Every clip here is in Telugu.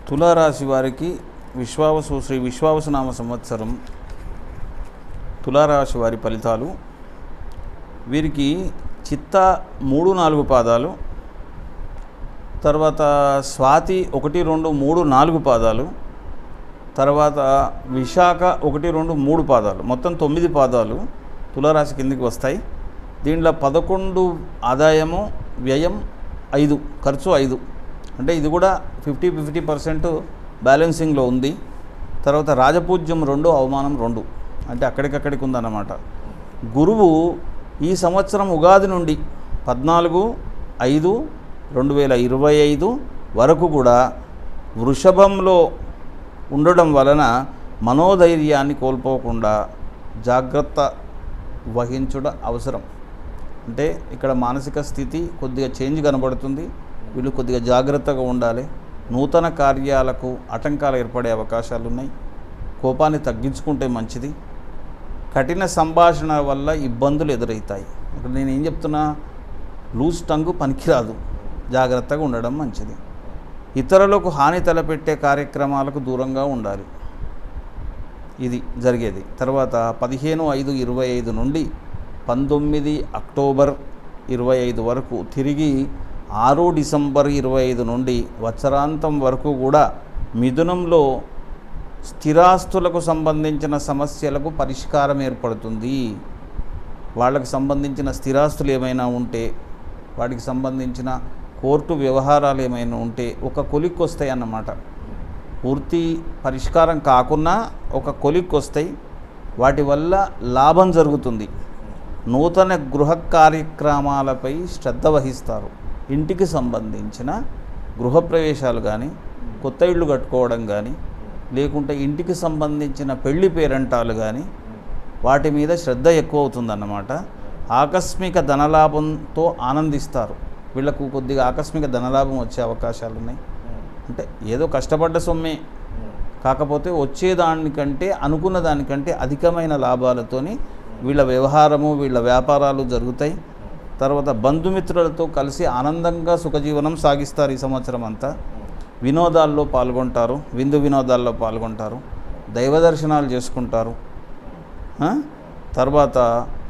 తులారాశి వారికి శ్రీ విశ్వావసునామ సంవత్సరం తులారాశి వారి ఫలితాలు. వీరికి చిత్త 3-4 పాదాలు, తర్వాత స్వాతి 1, 2, 3, 4 పాదాలు, తర్వాత విశాఖ 1, 2, 3 పాదాలు, మొత్తం 9 పాదాలు తులారాశి కిందికి వస్తాయి. దీంట్లో 11 ఆదాయము, వ్యయం 5, ఖర్చు 5. అంటే ఇది కూడా 50% బ్యాలెన్సింగ్లో ఉంది. తర్వాత రాజపూజ్యం 2, అవమానం 2, అంటే అక్కడికక్కడికి ఉందన్నమాట. గురువు ఈ సంవత్సరం ఉగాది నుండి 14/5/2025 వరకు కూడా వృషభంలో ఉండడం వలన మనోధైర్యాన్ని కోల్పోకుండా జాగ్రత్త వహించుట అవసరం. అంటే ఇక్కడ మానసిక స్థితి కొద్దిగా చేంజ్ కనబడుతుంది. వీళ్ళు కొద్దిగా జాగ్రత్తగా ఉండాలి. నూతన కార్యాలకు ఆటంకాలు ఏర్పడే అవకాశాలు ఉన్నాయి. కోపాన్ని తగ్గించుకుంటే మంచిది. కఠిన సంభాషణ వల్ల ఇబ్బందులు ఎదురవుతాయి. ఇక్కడ నేను ఏం చెప్తున్నా, లూజ్ టంగు పనికిరాదు, జాగ్రత్తగా ఉండడం మంచిది. ఇతరులకు హాని తలపెట్టే కార్యక్రమాలకు దూరంగా ఉండాలి. ఇది జరిగేది. తర్వాత 15/5/25 నుండి 19 అక్టోబర్ 25 వరకు, తిరిగి 6 డిసెంబర్ 25 నుండి వత్సరాంతం వరకు కూడా మిథునంలో స్థిరాస్తులకు సంబంధించిన సమస్యలకు పరిష్కారం ఏర్పడుతుంది. వాళ్ళకి సంబంధించిన స్థిరాస్తులు ఏమైనా ఉంటే, వాటికి సంబంధించిన కోర్టు వ్యవహారాలు ఏమైనా ఉంటే ఒక కొలిక్కి వస్తాయి అన్నమాట. పూర్తి పరిష్కారం కాకున్నా ఒక కొలిక్కి వస్తాయి. వాటి వల్ల లాభం జరుగుతుంది. నూతన గృహ కార్యక్రమాలపై శ్రద్ధ వహిస్తారు. ఇంటికి సంబంధించిన గృహప్రవేశాలు కానీ, కొత్త ఇళ్ళు కట్టుకోవడం కానీ, లేకుంటే ఇంటికి సంబంధించిన పెళ్లి పేరంటాలు కానీ, వాటి మీద శ్రద్ధ ఎక్కువ అవుతుందన్నమాట. ఆకస్మిక ధనలాభంతో ఆనందిస్తారు. వీళ్ళకు కొద్దిగా ఆకస్మిక ధనలాభం వచ్చే అవకాశాలు ఉన్నాయి. అంటే ఏదో కష్టపడ్డ సొమ్మే, కాకపోతే వచ్చేదానికంటే అనుకున్న దానికంటే అధికమైన లాభాలతోని వీళ్ళ వ్యవహారము, వీళ్ళ వ్యాపారాలు జరుగుతాయి. తర్వాత బంధుమిత్రులతో కలిసి ఆనందంగా సుఖజీవనం సాగిస్తారు. ఈ సంవత్సరం అంతా వినోదాల్లో పాల్గొంటారు, విందు వినోదాల్లో పాల్గొంటారు, దైవ దర్శనాలు చేసుకుంటారు. తర్వాత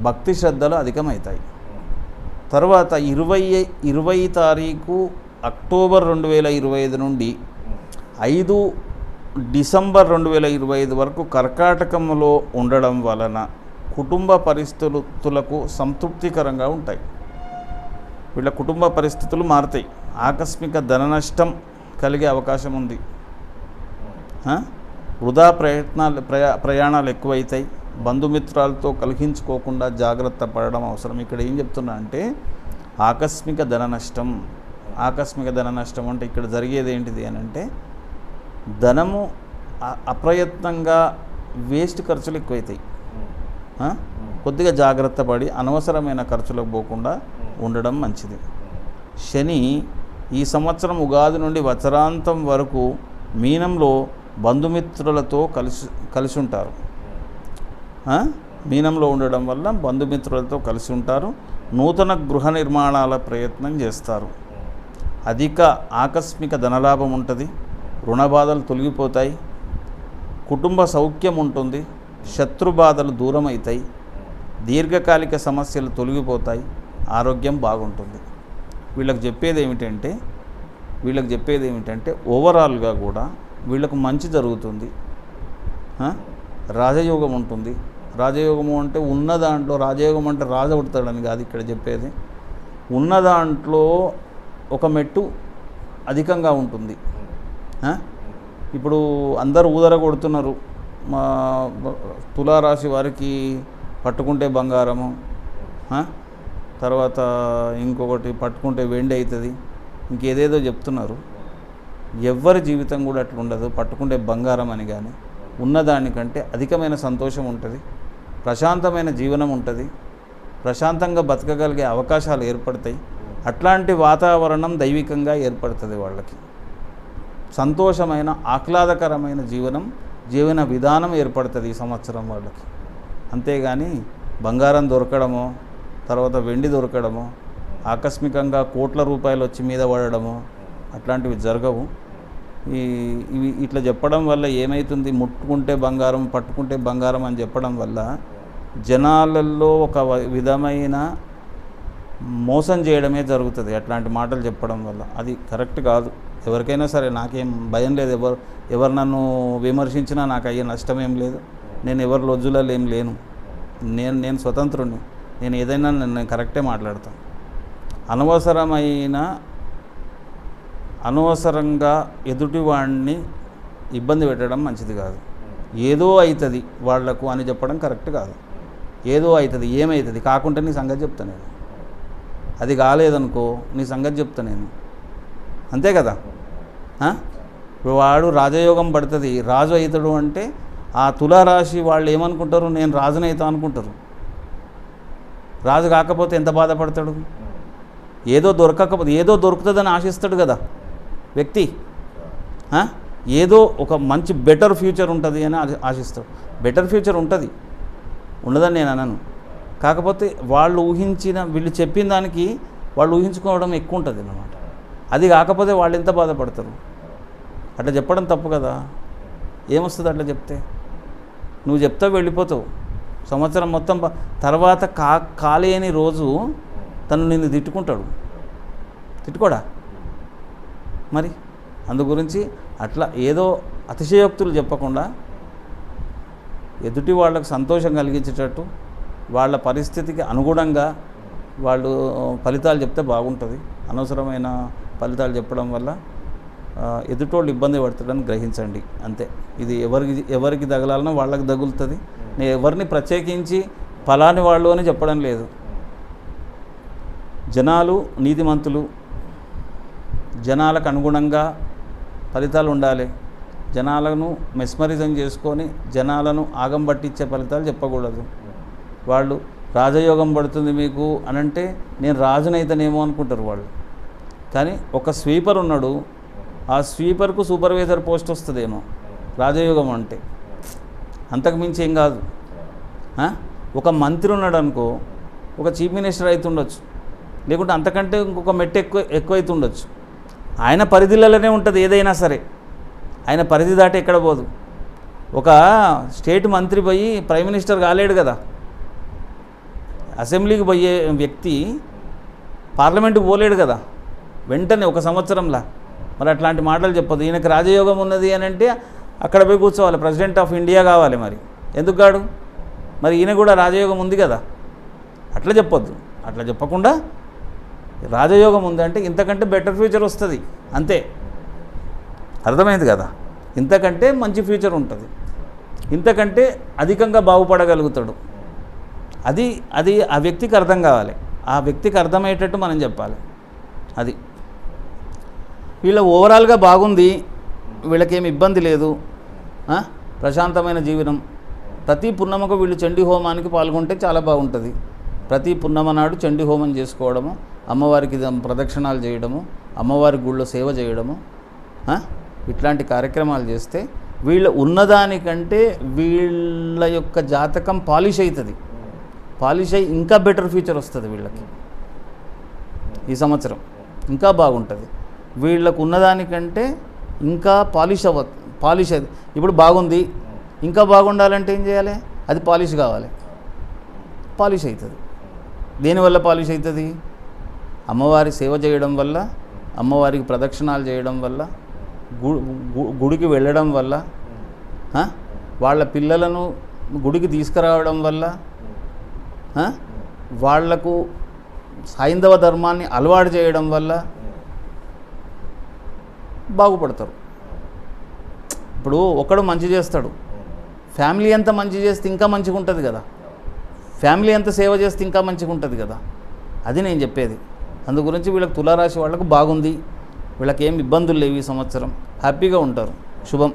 భక్తి శ్రద్ధలు అధికమవుతాయి. తర్వాత 20 తారీఖు అక్టోబర్ 2025 నుండి 5 డిసెంబర్ 2025 వరకు కర్కాటకంలో ఉండడం వలన కుటుంబ పరిస్థితులకు సంతృప్తికరంగా ఉంటాయి. వీళ్ళ కుటుంబ పరిస్థితులు మారుతాయి. ఆకస్మిక ధన నష్టం కలిగే అవకాశం ఉంది. వృధా ప్రయాణాలు ఎక్కువైతాయి. బంధుమిత్రాలతో కలిగించుకోకుండా జాగ్రత్త పడడం అవసరం. ఇక్కడ ఏం చెప్తున్నా అంటే ఆకస్మిక ధన నష్టం అంటే ఇక్కడ జరిగేది ఏంటిది అని అంటే, ధనము అప్రయత్నంగా వేస్ట్ ఖర్చులు ఎక్కువైతాయి. కొద్దిగా జాగ్రత్త పడి అనవసరమైన ఖర్చులకు పోకుండా ఉండడం మంచిది. శని ఈ సంవత్సరం ఉగాది నుండి వత్సరాంతం వరకు మీనంలో బంధుమిత్రులతో కలిసి ఉంటారు. మీనంలో ఉండడం వల్ల బంధుమిత్రులతో కలిసి ఉంటారు. నూతన గృహ నిర్మాణాల ప్రయత్నం చేస్తారు. అధిక ఆకస్మిక ధనలాభం ఉంటుంది. రుణ బాధలు తొలగిపోతాయి. కుటుంబ సౌఖ్యం ఉంటుంది. శత్రు బాధలు దూరం అవుతాయి. దీర్ఘకాలిక సమస్యలు తొలగిపోతాయి. ఆరోగ్యం బాగుంటుంది. వీళ్ళకి చెప్పేది ఏమిటంటే ఓవరాల్గా కూడా వీళ్ళకు మంచి జరుగుతుంది. రాజయోగం ఉంటుంది. రాజయోగము అంటే ఉన్న దాంట్లో, రాజయోగం అంటే రాజు పుడతాడని కాదు ఇక్కడ చెప్పేది. ఉన్న దాంట్లో ఒక మెట్టు అధికంగా ఉంటుంది. ఇప్పుడు అందరూ ఊదర కొడుతున్నారు. మా తులారాశి వారికి పట్టుకుంటే బంగారము, తర్వాత ఇంకొకటి పట్టుకుంటే వెండి అవుతుంది, ఇంకేదేదో చెప్తున్నారు. ఎవరి జీవితం కూడా అట్లా ఉండదు. పట్టుకుంటే బంగారం అని కానీ, ఉన్నదానికంటే అధికమైన సంతోషం ఉంటుంది. ప్రశాంతమైన జీవనం ఉంటుంది. ప్రశాంతంగా బతకగలిగే అవకాశాలు ఏర్పడతాయి. అట్లాంటి వాతావరణం దైవికంగా ఏర్పడుతుంది. వాళ్ళకి సంతోషమైన ఆహ్లాదకరమైన జీవన విధానం ఏర్పడుతుంది ఈ సంవత్సరం వాళ్ళకి. అంతేగాని బంగారం దొరకడమో, తర్వాత వెండి దొరకడమో, ఆకస్మికంగా కోట్ల రూపాయలు వచ్చి మీద పడడమో అట్లాంటివి జరగవు. ఇవి ఇట్లా చెప్పడం వల్ల ఏమవుతుంది, ముట్టుకుంటే బంగారం పట్టుకుంటే బంగారం అని చెప్పడం వల్ల జనాలలో ఒక విధమైన మోసం చేయడమే జరుగుతుంది అట్లాంటి మాటలు చెప్పడం వల్ల. అది కరెక్ట్ కాదు. ఎవరికైనా సరే నాకేం భయం లేదు, ఎవరు నన్ను విమర్శించినా నాకు అయ్యే నష్టం ఏం లేదు. నేను ఎవరి లొజ్జులలో ఏం లేను. నేను స్వతంత్రుడిని. నేను ఏదైనా నేను కరెక్టే మాట్లాడతాను. అనవసరంగా ఎదుటివాడిని ఇబ్బంది పెట్టడం మంచిది కాదు. ఏదో అవుతుంది వాళ్లకు అని చెప్పడం కరెక్ట్ కాదు. ఏదో అవుతుంది, ఏమవుతుంది కాకుంటే నీ సంగతి చెప్తా నేను. అది కాలేదనుకో నీ సంగతి చెప్తా నేను, అంతే కదా. వాడు రాజయోగం పడుతుంది, రాజు అవుతాడు అంటే ఆ తులారాశి వాళ్ళు ఏమనుకుంటారు, నేను రాజునైతా అనుకుంటారు. రాజు కాకపోతే ఎంత బాధపడతాడు. ఏదో దొరుకుతుందని ఆశిస్తాడు కదా వ్యక్తి. ఏదో ఒక మంచి బెటర్ ఫ్యూచర్ ఉంటుంది అని ఆశిస్తాడు. బెటర్ ఫ్యూచర్ ఉంటుంది, ఉండదని నేను అనను. కాకపోతే వీళ్ళు చెప్పిన దానికి వాళ్ళు ఊహించుకోవడం ఎక్కువ ఉంటుంది అన్నమాట. అది కాకపోతే వాళ్ళు ఎంత బాధపడతారు. అట్లా చెప్పడం తప్పు కదా. ఏమొస్తుంది అట్లా చెప్తే? నువ్వు చెప్తావు, వెళ్ళిపోతావు. సంవత్సరం మొత్తం తర్వాత కాలేని రోజు తను నిన్ను తిట్టుకోడా మరి. అందు గురించి అట్లా ఏదో అతిశయోక్తులు చెప్పకుండా ఎదుటి వాళ్ళకు సంతోషం కలిగించేటట్టు వాళ్ళ పరిస్థితికి అనుగుణంగా వాళ్ళు ఫలితాలు చెప్తే బాగుంటుంది. అనవసరమైన ఫలితాలు చెప్పడం వల్ల ఎదుటోళ్ళు ఇబ్బంది పడుతుందని గ్రహించండి, అంతే. ఇది ఎవరికి తగలాలనో వాళ్ళకి తగులుతుంది. నేను ఎవరిని ప్రత్యేకించి ఫలాని వాళ్ళు అని చెప్పడం లేదు. జనాలు నీతిమంతులు, జనాలకు అనుగుణంగా ఫలితాలు ఉండాలి. జనాలను మెస్మరిజం చేసుకొని జనాలను ఆగం పట్టించే ఫలితాలు చెప్పకూడదు. వాళ్ళు రాజయోగం పడుతుంది మీకు అనంటే నేను రాజునైతేనేమో అనుకుంటారు వాళ్ళు. కానీ ఒక స్వీపర్ ఉన్నాడు, ఆ స్వీపర్కు సూపర్వైజర్ పోస్ట్ వస్తుందేమో రాజయోగం అంటే, అంతకుమించి ఏం కాదు. ఒక మంత్రి ఉన్నాడు అనుకో, ఒక చీఫ్ మినిస్టర్ అవుతుండొచ్చు, లేకుంటే అంతకంటే ఇంకొక మెట్టు ఎక్కువ అవుతుండొచ్చు. ఆయన పరిధిలలోనే ఉంటుంది ఏదైనా సరే, ఆయన పరిధి దాటి ఎక్కడ పోదు. ఒక స్టేట్ మంత్రి పోయి ప్రైమ్ మినిస్టర్ కాలేడు కదా. అసెంబ్లీకి పోయే వ్యక్తి పార్లమెంటుకు పోలేడు కదా వెంటనే ఒక సంవత్సరంలా. మరి అట్లాంటి మాటలు చెప్పదు. ఈయనకు రాజయోగం ఉన్నది అని అంటే అక్కడ పోయి కూర్చోవాలి, ప్రెసిడెంట్ ఆఫ్ ఇండియా కావాలి. మరి ఎందుకు కాడు? మరి ఈయన కూడా రాజయోగం ఉంది కదా. అట్లా చెప్పొద్దు. అట్లా చెప్పకుండా రాజయోగం ఉందంటే ఇంతకంటే బెటర్ ఫ్యూచర్ వస్తుంది, అంతే. అర్థమైంది కదా. ఇంతకంటే మంచి ఫ్యూచర్ ఉంటుంది, ఇంతకంటే అధికంగా బాగుపడగలుగుతాడు. అది ఆ వ్యక్తికి అర్థం కావాలి. ఆ వ్యక్తికి అర్థమయ్యేటట్టు మనం చెప్పాలి. అది వీళ్ళ ఓవరాల్గా బాగుంది, వీళ్ళకేమి ఇబ్బంది లేదు, ప్రశాంతమైన జీవనం. ప్రతి పున్నమకు వీళ్ళు చండీ హోమానికి పాల్గొంటే చాలా బాగుంటుంది. ప్రతి పున్నమ నాడు చండీ హోమం చేసుకోవడము, అమ్మవారికి ప్రదక్షిణాలు చేయడము, అమ్మవారి గుళ్ళో సేవ చేయడము, ఇట్లాంటి కార్యక్రమాలు చేస్తే వీళ్ళ ఉన్నదానికంటే వీళ్ళ యొక్క జాతకం పాలిష్ అవుతుంది. పాలిష్ అయ్యి ఇంకా బెటర్ ఫ్యూచర్ వస్తుంది వీళ్ళకి. ఈ సంవత్సరం ఇంకా బాగుంటుంది. వీళ్ళకు ఉన్నదానికంటే ఇంకా పాలిష్ అది. ఇప్పుడు బాగుంది, ఇంకా బాగుండాలంటే ఏం చేయాలి? అది పాలిష్ కావాలి. పాలిష్ అవుతుంది. దేనివల్ల పాలిష్ అవుతుంది? అమ్మవారి సేవ చేయడం వల్ల, అమ్మవారికి ప్రదక్షిణాలు చేయడం వల్ల, గుడికి వెళ్ళడం వల్ల, వాళ్ళ పిల్లలను గుడికి తీసుకురావడం వల్ల, వాళ్లకు హైందవ ధర్మాన్ని అలవాటు చేయడం వల్ల బాగుపడతారు. ఇప్పుడు ఒకడు మంచి చేస్తాడు, ఫ్యామిలీ అంతా మంచి చేస్తే ఇంకా మంచిగా ఉంటుంది కదా. ఫ్యామిలీ అంతా సేవ చేస్తే ఇంకా మంచిగా ఉంటుంది కదా. అది నేను చెప్పేది. అందు గురించి వీళ్ళకి తులారాశి వాళ్ళకు బాగుంది, వీళ్ళకి ఏం ఇబ్బందులు లేవు. ఈ సంవత్సరం హ్యాపీగా ఉంటారు. శుభం.